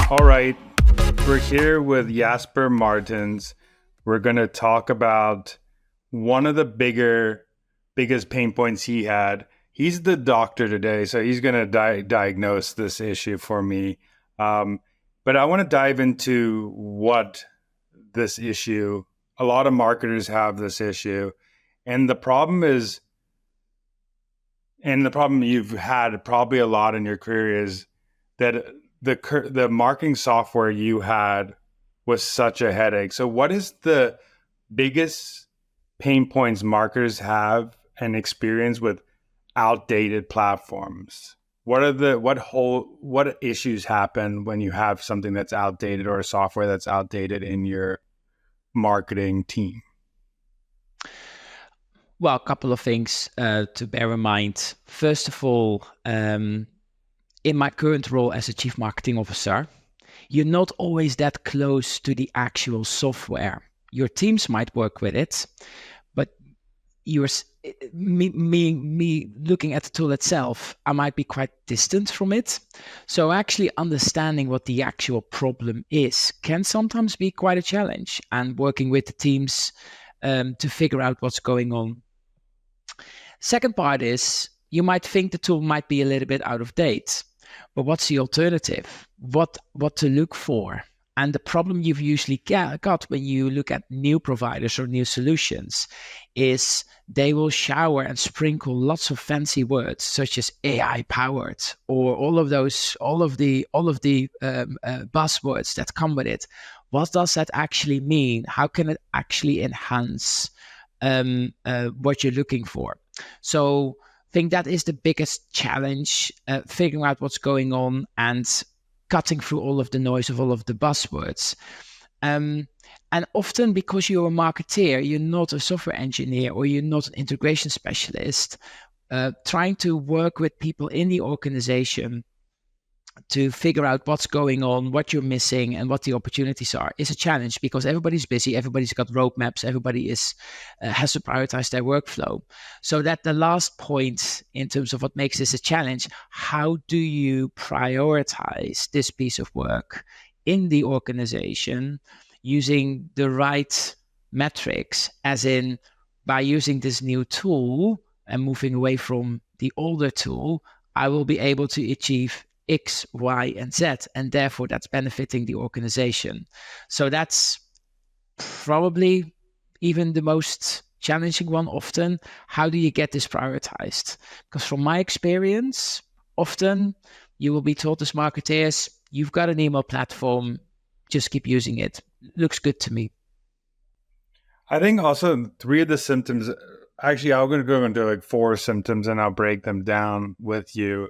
All right, we're here with Jasper Martens. We're going to talk about one of the biggest pain points he had. He's the doctor today, so he's going to diagnose this issue for me. But I want to dive into what this issue, a lot of marketers have this issue. And the problem is, and the problem you've had probably a lot in your career is that the marketing software you had was such a headache. So what is the biggest pain points marketers have and experience with outdated platforms? What issues happen when you have something that's outdated or a software that's outdated in your marketing team? Well, a couple of things to bear in mind. First of all, in my current role as a chief marketing officer, you're not always that close to the actual software. Your teams might work with it, but me looking at the tool itself, I might be quite distant from it. So actually understanding what the actual problem is can sometimes be quite a challenge, and working with the teams to figure out what's going on. Second part is you might think the tool might be a little bit out of date, but what's the alternative? What to look for? And the problem you've usually got when you look at new providers or new solutions is they will shower and sprinkle lots of fancy words such as AI powered or all of the buzzwords that come with it. What does that actually mean? How can it actually enhance what you're looking for? So I think that is the biggest challenge, figuring out what's going on and cutting through all of the noise of all of the buzzwords. And often because you're a marketeer, you're not a software engineer or you're not an integration specialist, trying to work with people in the organization to figure out what's going on, what you're missing, and what the opportunities are is a challenge because everybody's busy, everybody's got roadmaps, everybody has to prioritize their workflow. So that the last point in terms of what makes this a challenge, how do you prioritize this piece of work in the organization using the right metrics, as in by using this new tool and moving away from the older tool, I will be able to achieve X, Y, and Z, and therefore that's benefiting the organization. So that's probably even the most challenging one often. How do you get this prioritized? Because from my experience, often you will be told as marketeers, you've got an email platform, just keep using it. Looks good to me. I think also three of the symptoms, actually, I'm going to go into like 4 symptoms and I'll break them down with you.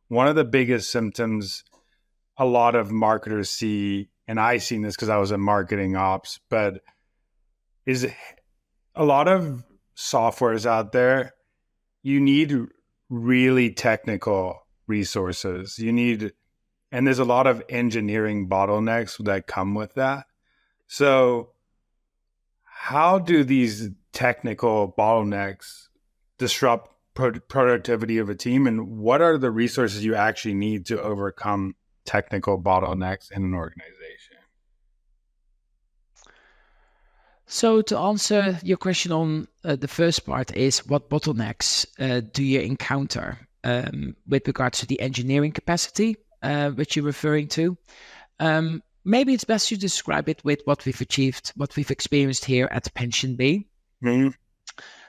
One of the biggest symptoms a lot of marketers see, and I seen this because I was in marketing ops, but is a lot of softwares out there, you need really technical resources. And there's a lot of engineering bottlenecks that come with that. So how do these technical bottlenecks disrupt productivity of a team, and what are the resources you actually need to overcome technical bottlenecks in an organization? So to answer your question on the first part is what bottlenecks do you encounter with regards to the engineering capacity, which you're referring to? Maybe it's best to describe it with what we've achieved, what we've experienced here at PensionBee. Mm-hmm.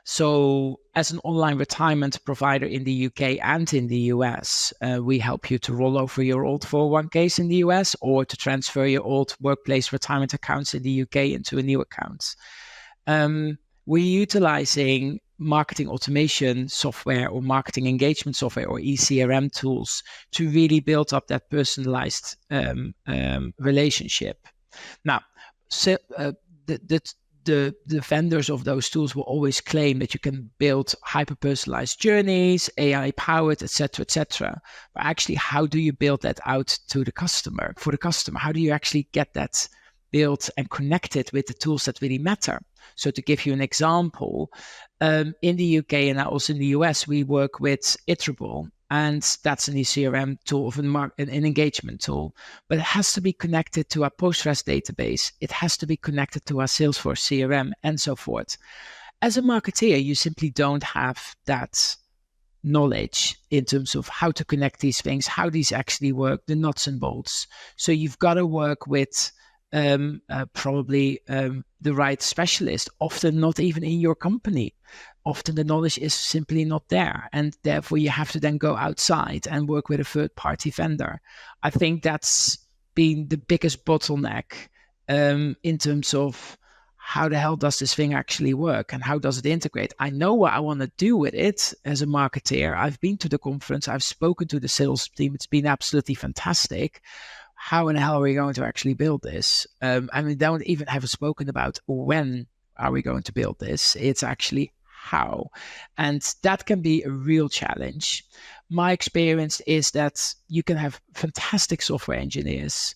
So as an online retirement provider in the UK and in the US, we help you to roll over your old 401ks in the US or to transfer your old workplace retirement accounts in the UK into a new account. We're utilizing marketing automation software or marketing engagement software or ECRM tools to really build up that personalized relationship. Now, so the vendors of those tools will always claim that you can build hyper-personalized journeys, AI-powered, et cetera. But actually, how do you build that out to the customer, for the customer? How do you actually get that built and connected with the tools that really matter? So to give you an example, in the UK and also in the US, we work with Iterable. and that's an ECRM tool of an engagement tool. But it has to be connected to our Postgres database. It has to be connected to our Salesforce CRM and so forth. As a marketeer, you simply don't have that knowledge in terms of how to connect these things, how these actually work, the nuts and bolts. So you've got to work with probably the right specialist, often not even in your company. Often the knowledge is simply not there. And therefore you have to then go outside and work with a third party vendor. I think that's been the biggest bottleneck in terms of how the hell does this thing actually work and how does it integrate? I know what I want to do with it as a marketeer. I've been to the conference. I've spoken to the sales team. It's been absolutely fantastic. How in the hell are we going to actually build this? And we don't even have spoken about when are we going to build this. It's actually how. And that can be a real challenge. My experience is that you can have fantastic software engineers,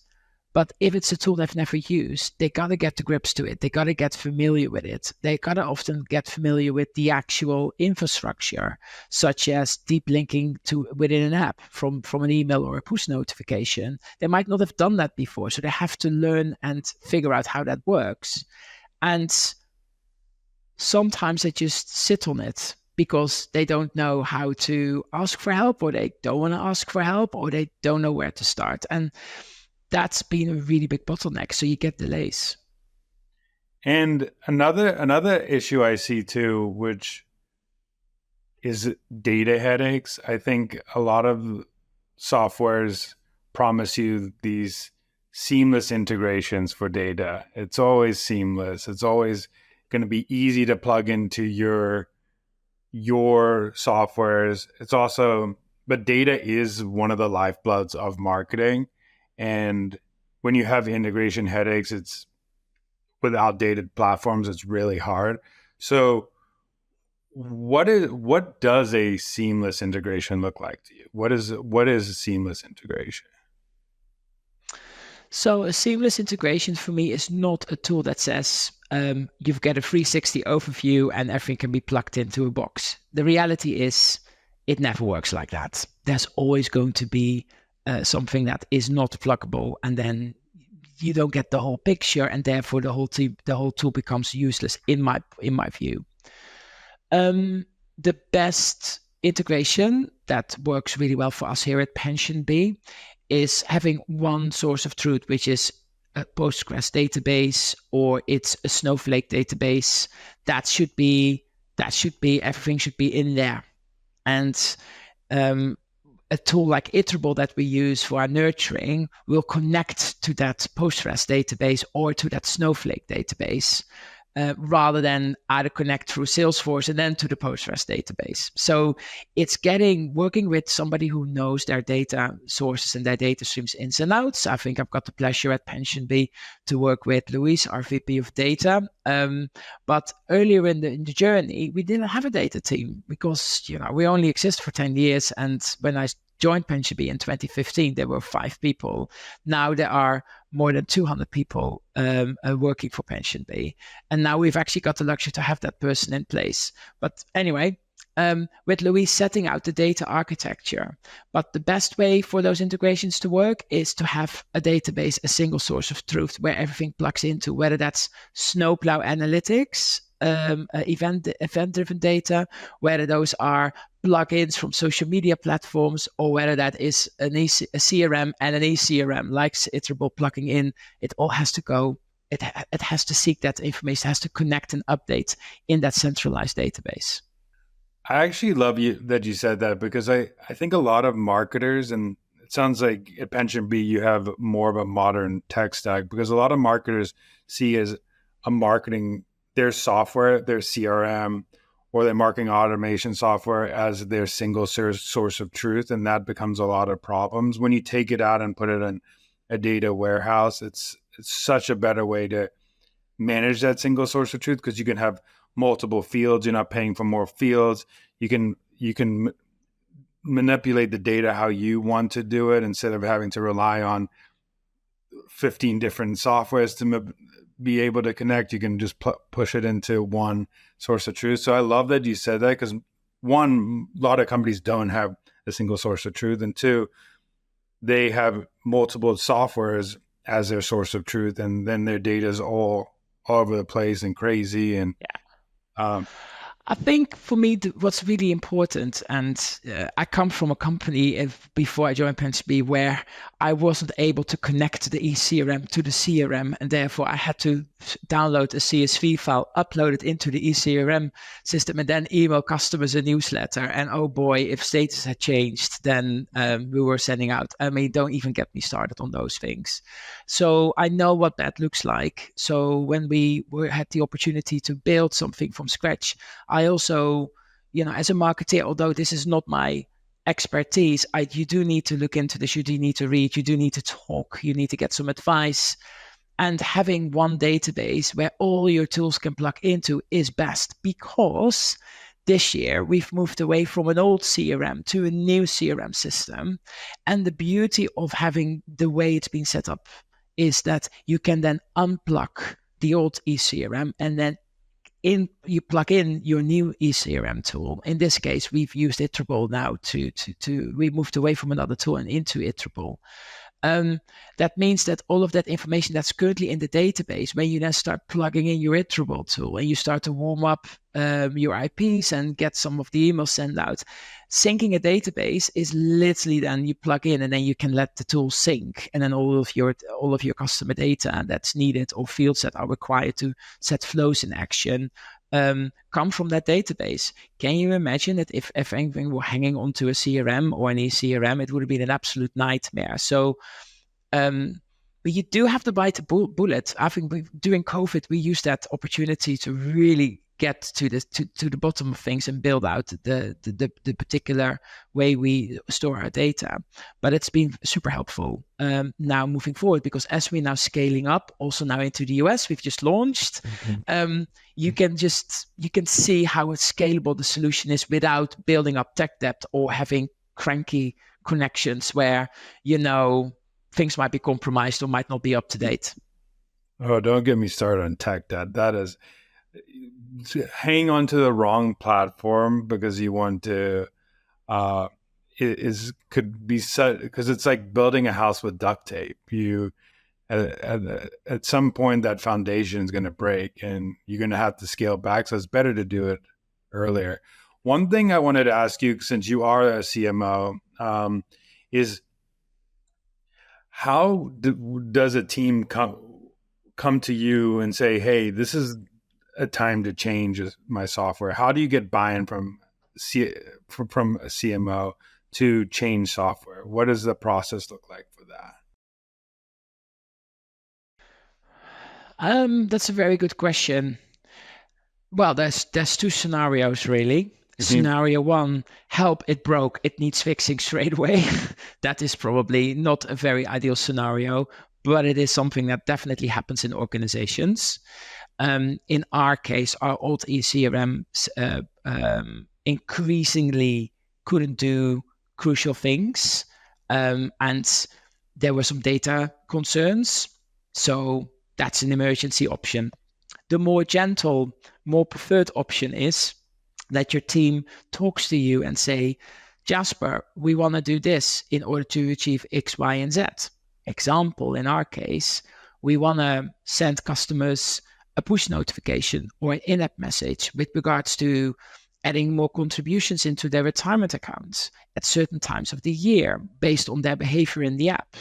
but if it's a tool they've never used, they got to get to grips to it. They got to get familiar with it. They got to often get familiar with the actual infrastructure, such as deep linking to within an app from an email or a push notification. They might not have done that before, so they have to learn and figure out how that works. And sometimes they just sit on it because they don't know how to ask for help, or they don't want to ask for help, or they don't know where to start. And that's been a really big bottleneck. So you get delays. And another issue I see too, which is data headaches. I think a lot of softwares promise you these seamless integrations for data. It's always seamless. It's always going to be easy to plug into your softwares. It's also, but data is one of the lifebloods of marketing. And when you have integration headaches, it's with outdated platforms, it's really hard. So what does a seamless integration look like to you? What is a seamless integration? So a seamless integration for me is not a tool that says you've got a 360 overview and everything can be plugged into a box. The reality is it never works like that. There's always going to be something that is not pluggable, and then you don't get the whole picture, and therefore the whole tool becomes useless in my view. The best integration that works really well for us here at PensionBee is having one source of truth, which is a Postgres database or it's a Snowflake database. That should be everything should be in there. And a tool like Iterable that we use for our nurturing will connect to that Postgres database or to that Snowflake database, rather than either connect through Salesforce and then to the Postgres database. So it's working with somebody who knows their data sources and their data streams ins and outs. I think I've got the pleasure at PensionBee to work with Luis, our VP of data. But earlier in the journey, we didn't have a data team because we only exist for 10 years. And when I joined PensionBee in 2015, there were 5 people. Now there are more than 200 people working for PensionBee. And now we've actually got the luxury to have that person in place. But anyway, with Luis setting out the data architecture. But the best way for those integrations to work is to have a database, a single source of truth where everything plugs into, whether that's Snowplow Analytics, event-driven data, whether those are plugins from social media platforms, or whether that is a CRM and an ECRM like Iterable plugging in. It all has to go. It has to seek that information, has to connect and update in that centralized database. I actually love that you said that, because I think a lot of marketers, and it sounds like at PensionBee you have more of a modern tech stack, because a lot of marketers see as a marketing their software, their CRM, or their marketing automation software as their single source of truth. And that becomes a lot of problems. When you take it out and put it in a data warehouse, it's such a better way to manage that single source of truth, because you can have multiple fields. You're not paying for more fields. You can manipulate the data how you want to do it, instead of having to rely on 15 different softwares to be able to connect. You can just push it into one source of truth. So I love that you said that, because one, a lot of companies don't have a single source of truth. And two, they have multiple softwares as their source of truth, and then their data is all over the place and crazy. And um, I think for me, what's really important, and I come from a company before I joined PensionBee where I wasn't able to connect the eCRM to the CRM, and therefore I had to download a CSV file, upload it into the eCRM system, and then email customers a newsletter. And oh boy, if status had changed, then we were sending out. I mean, don't even get me started on those things. So I know what that looks like. So when we had the opportunity to build something from scratch, I also, as a marketer, although this is not my expertise, you do need to look into this. You do need to read. You do need to talk. You need to get some advice. And having one database where all your tools can plug into is best, because this year we've moved away from an old CRM to a new CRM system. And the beauty of having the way it's been set up is that you can then unplug the old eCRM and then you plug in your new eCRM tool. In this case, we've used Iterable now we moved away from another tool and into Iterable. That means that all of that information that's currently in the database, when you then start plugging in your Iterable tool and you start to warm up your IPs and get some of the emails sent out, syncing a database is literally then you plug in and then you can let the tool sync, and then all of your customer data that's needed or fields that are required to set flows in action come from that database. Can you imagine that if everything were hanging onto a CRM or an eCRM, it would have been an absolute nightmare. So, but you do have to bite the bullet. I think during COVID, we used that opportunity to really get to the bottom of things and build out the particular way we store our data. But it's been super helpful now moving forward, because as we're now scaling up, also now into the US, we've just launched. You can see how scalable the solution is without building up tech debt or having cranky connections where things might be compromised or might not be up to date. Oh, don't get me started on tech debt. That is, hang on to the wrong platform because you want to could be set, because it's like building a house with duct tape. You at some point that foundation is going to break and you're going to have to scale back, so it's better to do it earlier. One thing I wanted to ask you, since you are a CMO, is how does a team come to you and say, hey, this is a time to change my software? How do you get buy-in from a CMO to change software? What does the process look like for that? That's a very good question. Well, there's two scenarios really. Mm-hmm. Scenario one, help, it broke, it needs fixing straight away. That is probably not a very ideal scenario, but it is something that definitely happens in organizations. In our case, our old eCRM increasingly couldn't do crucial things, and there were some data concerns. So that's an emergency option. The more gentle, more preferred option is that your team talks to you and say, Jasper, we want to do this in order to achieve X, Y, and Z. Example, in our case, we want to send customers a push notification or an in-app message with regards to adding more contributions into their retirement accounts at certain times of the year based on their behavior in the app.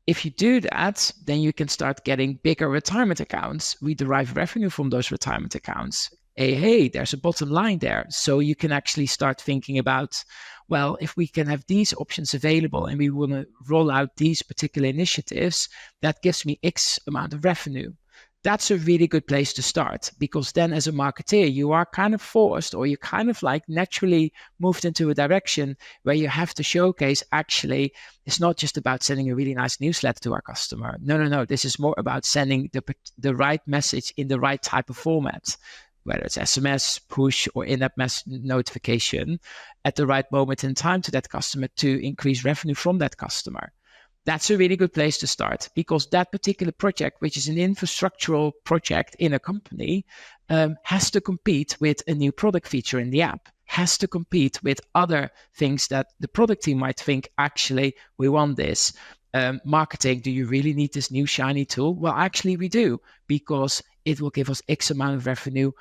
If you do that, then you can start getting bigger retirement accounts. We derive revenue from those retirement accounts. Hey, there's a bottom line there. So you can actually start thinking about, well, if we can have these options available and we want to roll out these particular initiatives, that gives me X amount of revenue. That's a really good place to start, because then as a marketer, you are kind of forced, or you kind of like naturally moved into a direction where you have to showcase, actually, it's not just about sending a really nice newsletter to our customer. No. This is more about sending the right message in the right type of format, whether it's SMS, push, or in-app notification at the right moment in time to that customer to increase revenue from that customer. That's a really good place to start, because that particular project, which is an infrastructural project in a company, has to compete with a new product feature in the app, has to compete with other things that the product team might think, actually, we want this. Marketing, do you really need this new shiny tool? Well, actually, we do, because it will give us X amount of revenue.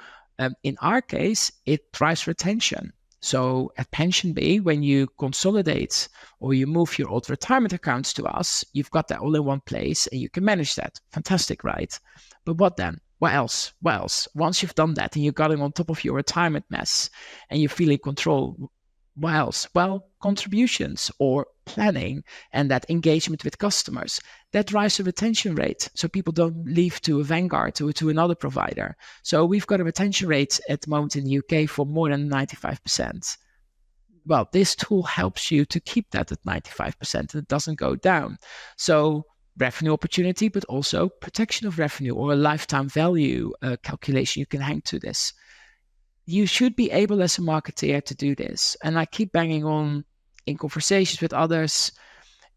In our case, it drives retention. So at PensionBee, when you consolidate or you move your old retirement accounts to us, you've got that all in one place and you can manage that. Fantastic, right? But what then? What else? What else? Once you've done that and you've got it on top of your retirement mess and you feel in control, what else? Well, contributions or planning and that engagement with customers, that drives the retention rate. So people don't leave to a Vanguard or to another provider. So we've got a retention rate at the moment in the UK for more than 95%. Well, this tool helps you to keep that at 95% and it doesn't go down. So revenue opportunity, but also protection of revenue or a lifetime value calculation you can hang to this. You should be able as a marketeer to do this. And I keep banging on in conversations with others.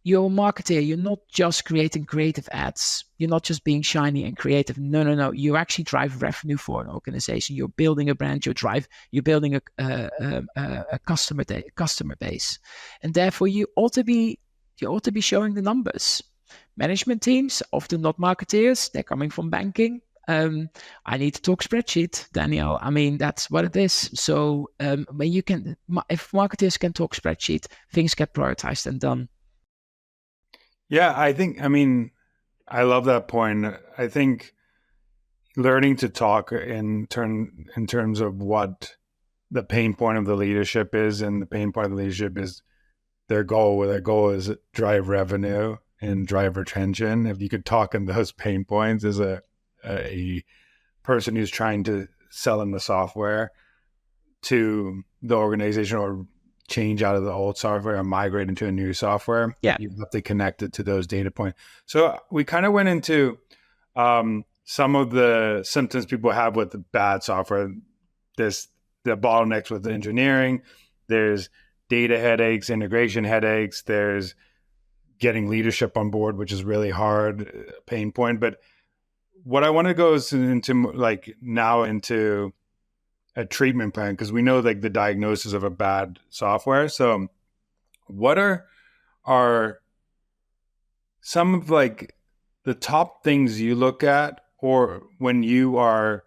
You're a marketeer. You're not just creating creative ads. You're not just being shiny and creative. No. You actually drive revenue for an organization. You're building a brand. You're building a customer base, and therefore you ought to be showing the numbers. Management teams, often not marketeers. They're coming from banking. I need to talk spreadsheet, Daniel. I mean, that's what it is. So if marketers can talk spreadsheet, things get prioritized and done. Yeah, I love that point. I think learning to talk in terms of what the pain point of the leadership is, and the pain point of the leadership is their goal. Their goal is drive revenue and drive retention. If you could talk in those pain points as a person who's trying to sell them the software to the organization or change out of the old software or migrate into a new software, you have to connect it to those data points. So we kind of went into some of the symptoms people have with the bad software. There's the bottlenecks with the engineering. There's data headaches, integration headaches. There's getting leadership on board, which is really hard, pain point. But what I want to go is into a treatment plan, because we know like the diagnosis of a bad software. So what are some of like the top things you look at or when you are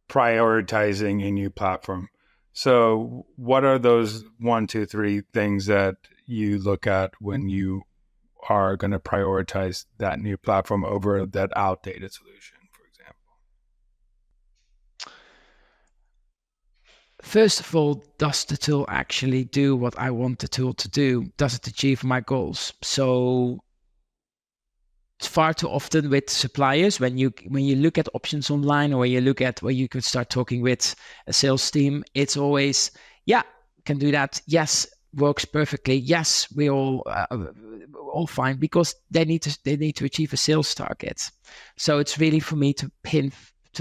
prioritizing a new platform? So what are those 1, 2, 3 things that you look at when you are going to prioritize that new platform over that outdated solution, for example? First of all, does the tool actually do what I want the tool to do? Does it achieve my goals? So far too often with suppliers, when you look at options online or you look at where you could start talking with a sales team, it's always, yeah, can do that. Yes, works perfectly. Yes, we all fine, because they need to achieve a sales target. So it's really for me to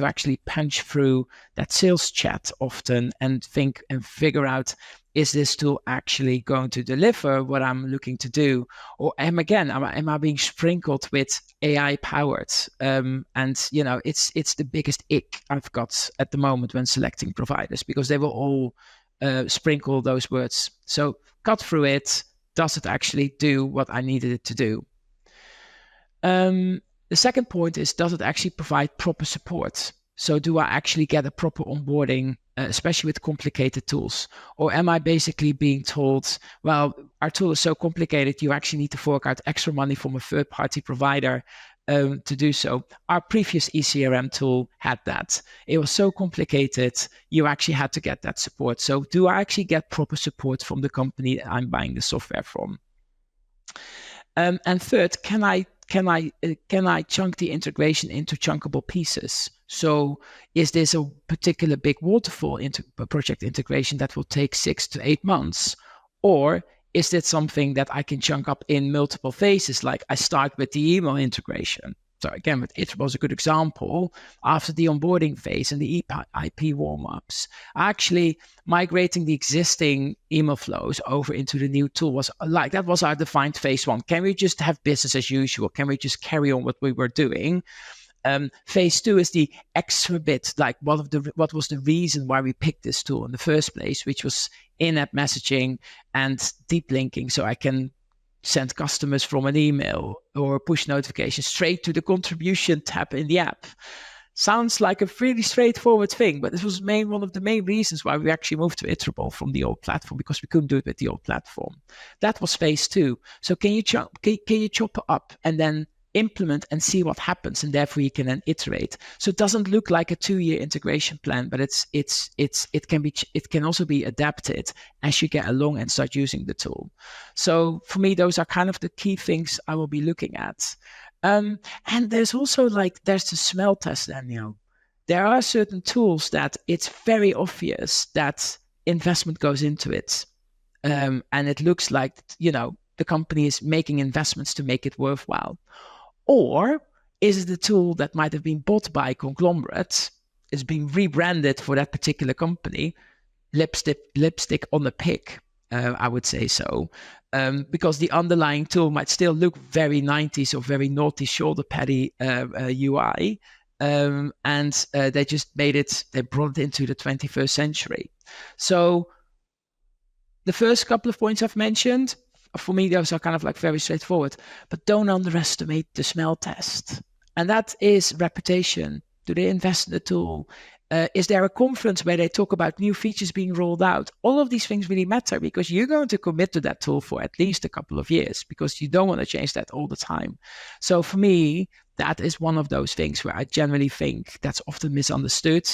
actually punch through that sales chat often and think and figure out, is this tool actually going to deliver what I'm looking to do? Or am I being sprinkled with AI powered? And it's the biggest ick I've got at the moment when selecting providers, because they will all sprinkle those words. So cut through it. Does it actually do what I needed it to do? The second point is, does it actually provide proper support? So do I actually get a proper onboarding, especially with complicated tools? Or am I basically being told, well, our tool is so complicated, you actually need to fork out extra money from a third-party provider to do so? Our previous ECRM tool had that. It was so complicated, you actually had to get that support. So do I actually get proper support from the company that I'm buying the software from? And third, can I chunk the integration into chunkable pieces? So is this a particular big waterfall project integration that will take 6 to 8 months? Or is it something that I can chunk up in multiple phases? Like I start with the email integration. So again, it was a good example. After the onboarding phase and the IP warm-ups, actually migrating the existing email flows over into the new tool was our defined phase 1. Can we just have business as usual? Can we just carry on what we were doing? Phase two is the extra bit, like what was the reason why we picked this tool in the first place, which was in-app messaging and deep linking, so I can send customers from an email or push notifications straight to the contribution tab in the app. Sounds like a pretty straightforward thing, but this was one of the main reasons why we actually moved to Iterable from the old platform, because we couldn't do it with the old platform. That was phase two. So can you chop up and then implement and see what happens, and therefore you can then iterate. So it doesn't look like a 2-year integration plan, but it can also be adapted as you get along and start using the tool. So for me, those are kind of the key things I will be looking at. And there's also there's the smell test, Daniel. There are certain tools that it's very obvious that investment goes into it. And it looks like, the company is making investments to make it worthwhile. Or is it a tool that might have been bought by a conglomerate, is being rebranded for that particular company, lipstick on a pig, I would say so. Because the underlying tool might still look very 90s or very naughty shoulder paddy UI. And they just they brought it into the 21st century. So the first couple of points I've mentioned, for me, those are kind of very straightforward, but don't underestimate the smell test. And that is reputation. Do they invest in the tool? Is there a conference where they talk about new features being rolled out? All of these things really matter, because you're going to commit to that tool for at least a couple of years, because you don't want to change that all the time. So for me, that is one of those things where I generally think that's often misunderstood.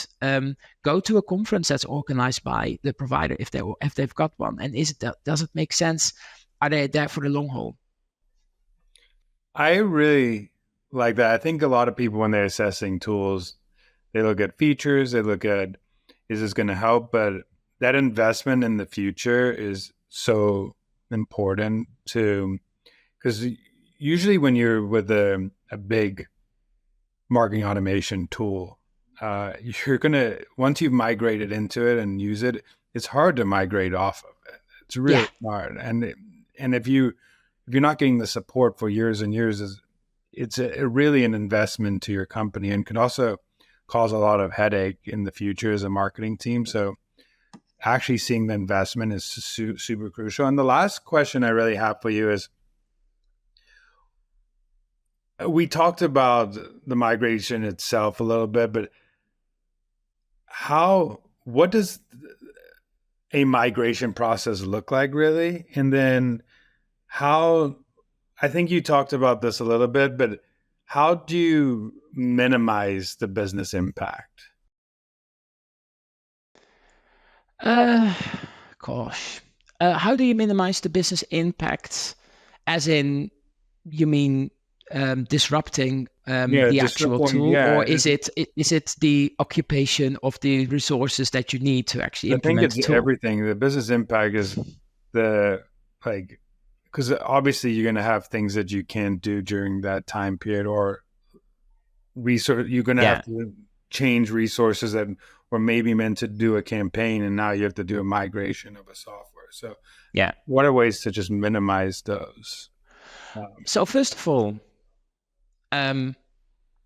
Go to a conference that's organized by the provider if they've got one, and does it make sense? Are they there for the long haul? I really like that. I think a lot of people, when they're assessing tools, they look at features, they look at, is this going to help? But that investment in the future is so important because usually when you're with a big marketing automation tool, you're going to, once you've migrated into it and use it, it's hard to migrate off of it. It's really hard. And if you're not getting the support for years and years, it's really an investment to your company, and can also cause a lot of headache in the future as a marketing team. So actually seeing the investment is super crucial. And the last question I really have for you is, we talked about the migration itself a little bit, but what does a migration process look like really? And then I think you talked about this a little bit, but how do you minimize the business impact? Gosh. How do you minimize the business impact? As in, you mean disrupting the actual tool, or is it the occupation of the resources that you need to actually implement the tool? Everything. The business impact is because obviously you're going to have things that you can't do during that time period, or you're going to have to change resources that were maybe meant to do a campaign, and now you have to do a migration of a software. So what are ways to just minimize those? So first of all,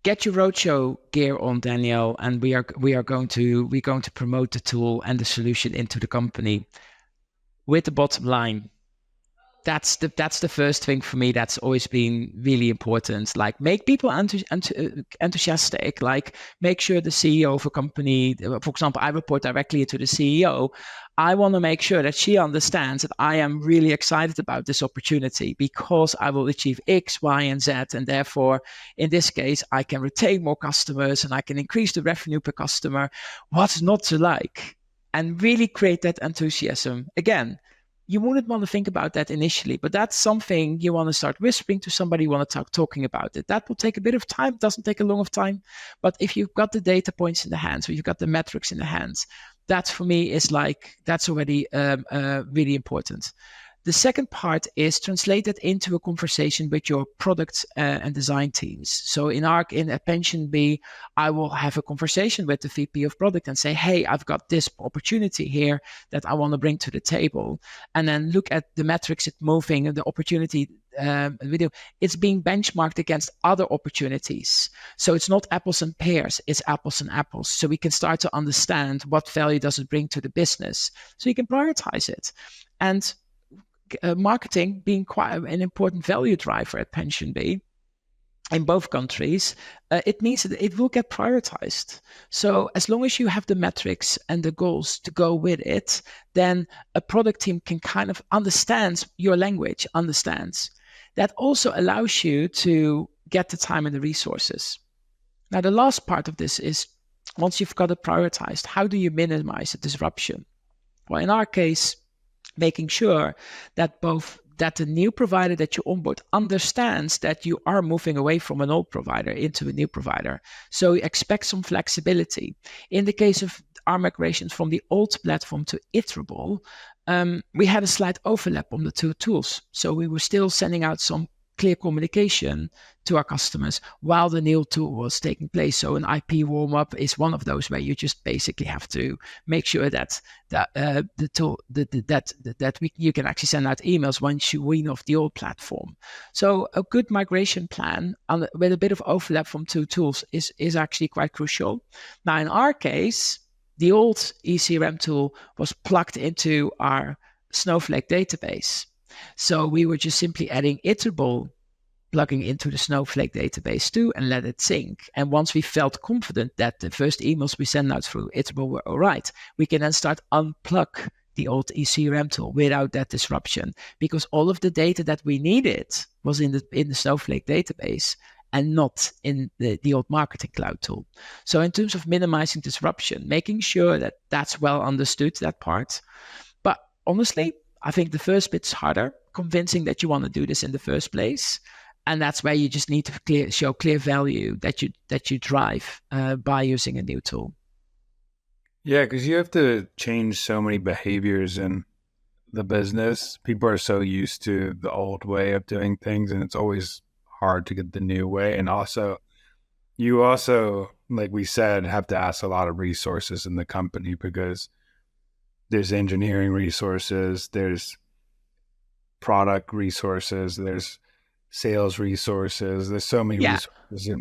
get your roadshow gear on, Danielle, and we're going to promote the tool and the solution into the company with the bottom line. That's the first thing for me. That's always been really important. Make people enthusiastic. Make sure the CEO of a company, for example, I report directly to the CEO. I want to make sure that she understands that I am really excited about this opportunity, because I will achieve X, Y, and Z. And therefore, in this case, I can retain more customers and I can increase the revenue per customer. What's not to like? And really create that enthusiasm. Again, you wouldn't want to think about that initially, but that's something you want to start whispering to somebody, you want to start talking about it. That will take a bit of time. It doesn't take a long of time. But if you've got the data points in the hands, or you've got the metrics in the hands, that for me is that's already really important. The second part is translate it into a conversation with your product and design teams. So in PensionBee, I will have a conversation with the VP of product and say, hey, I've got this opportunity here that I want to bring to the table. And then look at the metrics it's moving and the opportunity video, it's being benchmarked against other opportunities. So it's not apples and pears, it's apples and apples. So we can start to understand what value does it bring to the business. So you can prioritize it. And marketing being quite an important value driver at PensionBee in both countries, it means that it will get prioritized. So as long as you have the metrics and the goals to go with it, then a product team can kind of understands your language, understands. That also allows you to get the time and the resources. Now, the last part of this is once you've got it prioritized, how do you minimize the disruption? Well, in our case, making sure that the new provider that you onboard understands that you are moving away from an old provider into a new provider. So expect some flexibility. In the case of our migrations from the old platform to Iterable, we had a slight overlap on the two tools. So we were still sending out some clear communication to our customers while the new tool was taking place. So an IP warm-up is one of those where you just basically have to make sure that the tool you can actually send out emails once you wean off the old platform. So a good migration plan with a bit of overlap from two tools is actually quite crucial. Now, in our case, the old ECRM tool was plugged into our Snowflake database. So we were just simply adding Iterable, plugging into the Snowflake database too, and let it sync. And once we felt confident that the first emails we sent out through Iterable were all right, we can then start unplug the old ECRM tool without that disruption, because all of the data that we needed was in the Snowflake database and not in the old marketing cloud tool. So in terms of minimizing disruption, making sure that that's well understood, that part. But honestly, I think the first bit's harder, convincing that you want to do this in the first place. And that's where you just need to show clear value that you drive by using a new tool. Yeah, because you have to change so many behaviors in the business. People are so used to the old way of doing things, and it's always hard to get the new way. And also, you also, like we said, have to ask a lot of resources in the company because there's engineering resources, there's product resources, there's sales resources, there's so many resources,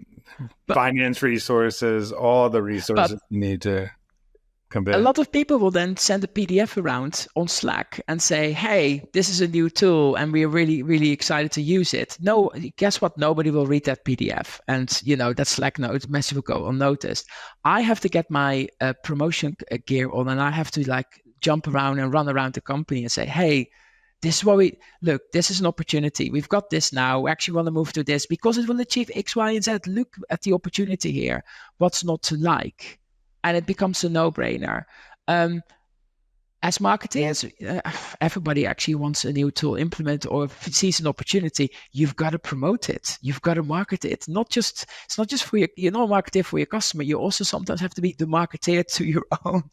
finance resources, all the resources you need to convey. A lot of people will then send a PDF around on Slack and say, hey, this is a new tool and we're really, really excited to use it. No, guess what? Nobody will read that PDF. And, that Slack message will go unnoticed. I have to get my promotion gear on, and I have to jump around and run around the company and say, hey, this is what this is an opportunity. We've got this now. We actually want to move to this because it will achieve X, Y, and Z. Look at the opportunity here. What's not to like? And it becomes a no-brainer. As marketers, everybody actually wants a new tool implemented or sees an opportunity. You've got to promote it. You've got to market it. It's not just for you're not a marketer for your customer. You also sometimes have to be the marketer to your own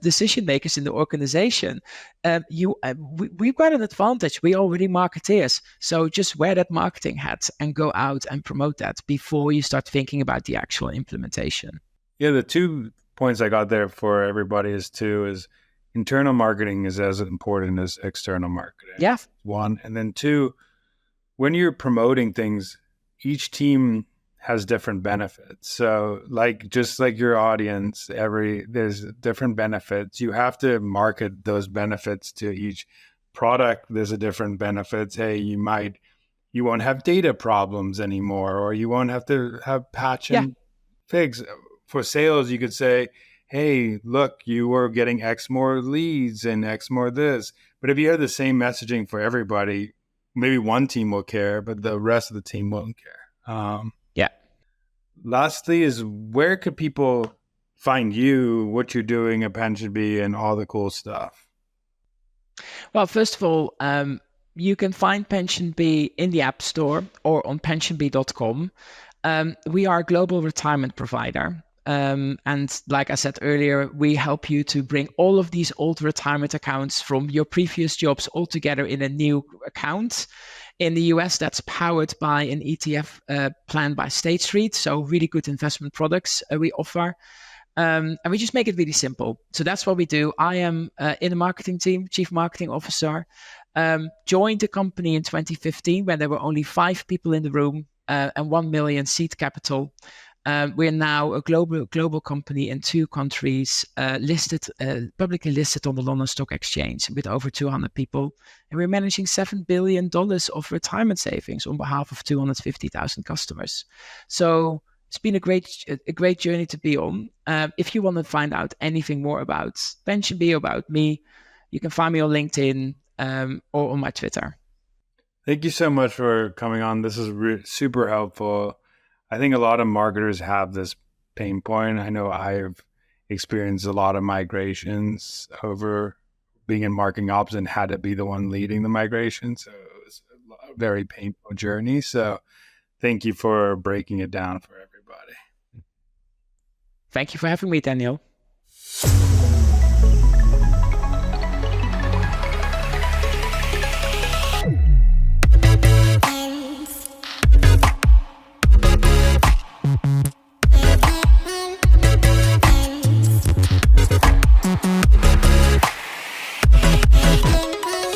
decision makers in the organization. We've got an advantage. We're already marketeers. So just wear that marketing hat and go out and promote that before you start thinking about the actual implementation. Yeah, the 2 points I got there for everybody is internal marketing is as important as external marketing. Yeah. 1. And then 2, when you're promoting things, each team has different benefits. So just like your audience, there's different benefits. You have to market those benefits to each product. There's a different benefits. Hey, you won't have data problems anymore, or you won't have to have patch and fix. For sales, you could say, hey, look, you were getting X more leads and X more this. But if you have the same messaging for everybody, maybe one team will care, but the rest of the team won't care. Lastly is, where could people find you, what you're doing at PensionBee, and all the cool stuff? Well, first of all, you can find PensionBee in the App Store or on pensionbee.com. We are a global retirement provider. And like I said earlier, we help you to bring all of these old retirement accounts from your previous jobs all together in a new account. In the US, that's powered by an ETF plan by State Street. So really good investment products we offer. And we just make it really simple. So that's what we do. I am in the marketing team, Chief Marketing Officer. Joined the company in 2015 when there were only 5 people in the room and 1 million seed capital. We're now a global company in 2 countries, publicly listed on the London Stock Exchange with over 200 people. And we're managing $7 billion of retirement savings on behalf of 250,000 customers. So it's been a great journey to be on. If you want to find out anything more about PensionBee or about me, you can find me on LinkedIn or on my Twitter. Thank you so much for coming on. This is super helpful. I think a lot of marketers have this pain point. I know I've experienced a lot of migrations over being in marketing ops and had to be the one leading the migration. So it was a very painful journey. So thank you for breaking it down for everybody. Thank you for having me, Daniel.